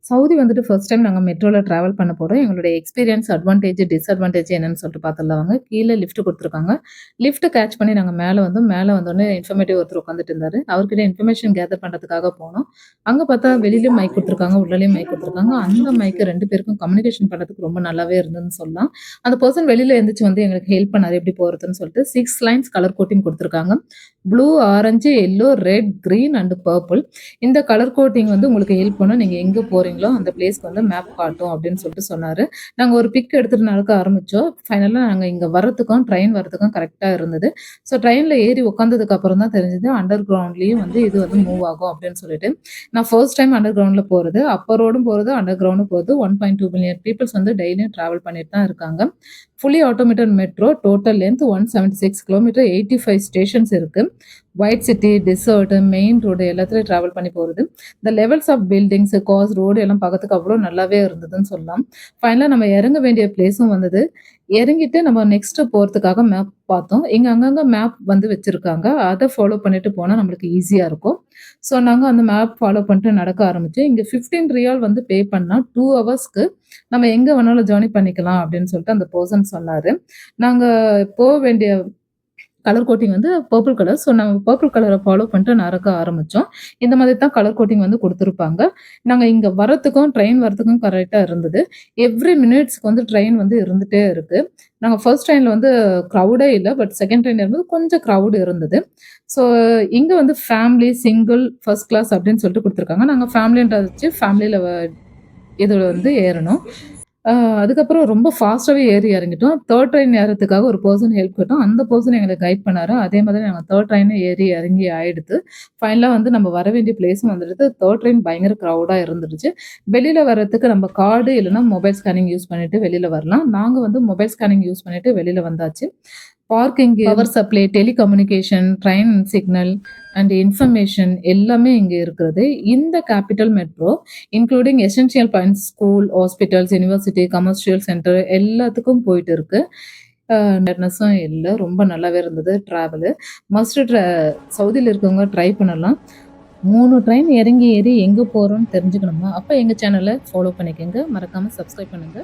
Saudi வந்துட்டு first time நாங்க மெட்ரோல travel பண்ண போறோம். எங்களுடைய எக்ஸ்பீரியன்ஸ், அட்வான்டேஜ், டிஸ்அட்வான்டேஜ் என்னன்னு சொல்லிட்டு பார்த்துடலாங்க. கீழ லிஃப்ட் குடுத்துருக்காங்க. லிஃப்ட் கேட்ச் பண்ணி நாங்க மேல வந்தோம். மேல வந்தோனே இன்ஃபர்மேட்டிவ் ஒருத்தர் உட்காந்துட்டு இருந்தாரு. அவர்கிட்ட இன்ஃபர்மேஷன் கேதர் பண்றதுக்காக போனோம். அங்க பார்த்தா வெளிலயும் மைக் குடுத்துருக்காங்க, உள்ளலயும் மைக் குடுத்துருக்காங்க. அந்த மைக் 2 பேருக்கும் கம்யூனிகேஷன் பண்றதுக்கு ரொம்ப நல்லாவே இருந்ததுன்னு சொல்லலாம். அந்த பெர்சன் வெளில எந்திரிச்சு வந்து எங்களுக்கு ஹெல்ப் பண்ணாரு எப்படி போறதுன்னு சொல்லிட்டு 6 லைன்ஸ் கலர் கோட்டிங் குடுத்துருக்காங்க. Blue, orange, yellow, red, green and purple. இந்த கலர் கோட்டிங் வந்து உங்களுக்கு ஹெல்ப் பண்ணும். நீங்க எங்க போறீங்களோ அந்த பிளேஸ்க்கு வந்து மேப் காட்டும் அப்படின்னு சொல்லிட்டு சொன்னாரு. நாங்க ஒரு பிக் எடுத்துட்டு நடக்க ஆரம்பிச்சோம். ஃபைனலா நாங்க இங்க வர்றதுக்கும், ட்ரெயின் வர்றதுக்கும் கரெக்ட்டா இருந்தது. ஸோ ட்ரெயின்ல ஏறி உட்காந்ததுக்கு அப்புறம் தான் தெரிஞ்சது அண்டர் கிரவுண்ட்லயும் வந்து இது வந்து மூவ் ஆகும் அப்படின்னு சொல்லிட்டு. நான் ஃபர்ஸ்ட் டைம் அண்டர் கிரவுண்ட்ல போறது. அப்பர் ரோடும் போறது, அண்டர் கிரவுண்டும் போறது. 1.2 மில்லியன் பீப்பிள்ஸ் வந்து டெய்லியும் டிராவல் பண்ணிட்டு தான் இருக்காங்க. Fully automated metro. Total length 176 kilometre, 85 stations இருக்கு. White city, desert, main road எல்லாத்துலயும் டிராவல் பண்ணி போறது. இந்த levels of buildings, cars, road எல்லாம் பார்க்கறதுக்கு அவ்வளோ நல்லாவே இருந்ததுன்னு சொல்லலாம். ஃபைனலா நம்ம இறங்க வேண்டிய பிளேஸும் வந்தது. இறங்கிட்டு நம்ம நெக்ஸ்ட் போறதுக்காக மேப் பார்த்தோம். இங்க அங்கங்க மேப் வந்து வச்சிருக்காங்க. அத ஃபாலோ பண்ணிட்டு போனா நம்மளுக்கு ஈஸியா இருக்கும். ஸோ நாங்க அந்த மேப் ஃபாலோ பண்ணிட்டு நடக்க ஆரம்பிச்சோம். இங்க 15 ரியால் வந்து பே பண்ணா 2 ஹவர்ஸ்க்கு நம்ம எங்க வேணாலும் ஜர்னி பண்ணிக்கலாம் அப்படின்னு சொல்லிட்டு அந்த பெர்சன் சொன்னாரு. நாங்க வேண்டிய கலர் கோட்டிங் வந்து பர்பிள் கலர். ஸோ நாங்க பர்பிள் கலர ஃபாலோ பண்ணிட்டு நடக்க ஆரம்பிச்சோம். இந்த மாதிரி தான் கலர் கோட்டிங் வந்து குடுத்துருப்பாங்க. நாங்க இங்க வரத்துக்கும், ட்ரெயின் வரத்துக்கும் கரெக்ட்டா இருந்தது. எவ்ரி மினிட்ஸ்க்கு வந்து ட்ரெயின் வந்து இருந்துட்டே இருக்கு. நாங்க ஃபர்ஸ்ட் ட்ரெயின்ல வந்து கிரவுடே இல்ல. பட் செகண்ட் ட்ரெயின்ல இருந்து கொஞ்சம் கிரவுட் இருந்தது. ஸோ இங்க வந்து ஃபேமிலி, சிங்கிள், ஃபர்ஸ்ட் கிளாஸ் அப்படின்னு சொல்லிட்டு குடுத்துருக்காங்க. நாங்க ஃபேமிலின்றத வச்சு ஃபேமிலில இதுல வந்து ஏறணும். அ அதுக்கப்புறம் ரொம்ப ஃபாஸ்ட்டாவே ஏறி இறங்கிட்டோம். 3 ட்ரெயின் ஏறதுக்காக ஒரு பெர்சன் ஹெல்ப் கேட்டோம். அந்த பெர்சன் எங்கள கைட் பண்ணாரு. அதே மாதிரி நாங்க 3 ட்ரெயினும் ஏறி இறங்கி ஆயிடுத்து. ஃபைனலா வந்து நம்ம வர வேண்டிய பிளேஸும் வந்துடுது. 3 ட்ரெயின் பயங்கர கிரவுடா இருந்துடுச்சு. வெளில வர்றதுக்கு நம்ம கார்டு இல்லன்னா மொபைல் ஸ்கேனிங் யூஸ் பண்ணிட்டு வெளில வரலாம். நாங்க வந்து மொபைல் ஸ்கேனிங் யூஸ் பண்ணிட்டு வெளில வந்தாச்சு. Parking, power supply, telecommunication, train signal and information எல்லாமே இங்க இருக்கிறது. இந்த capital metro including essential points, school, hospitals, university, commercial centre எல்லாத்துக்கும் போயிட்டு இருக்கு. டயர்ட்னஸும் இல்ல. ரொம்ப நல்லாவே இருந்தது டிராவலு. மஸ்ட் சவுதில இருக்கவங்க ட்ரை பண்ணலாம். 3 ட்ரெயின் இறங்கி ஏறி எங்க போறோம்னு தெரிஞ்சுக்கணுமா? அப்ப எங்க சேனல ஃபாலோ பண்ணிக்கங்க. மறக்காம சப்ஸ்கிரைப் பண்ணுங்க.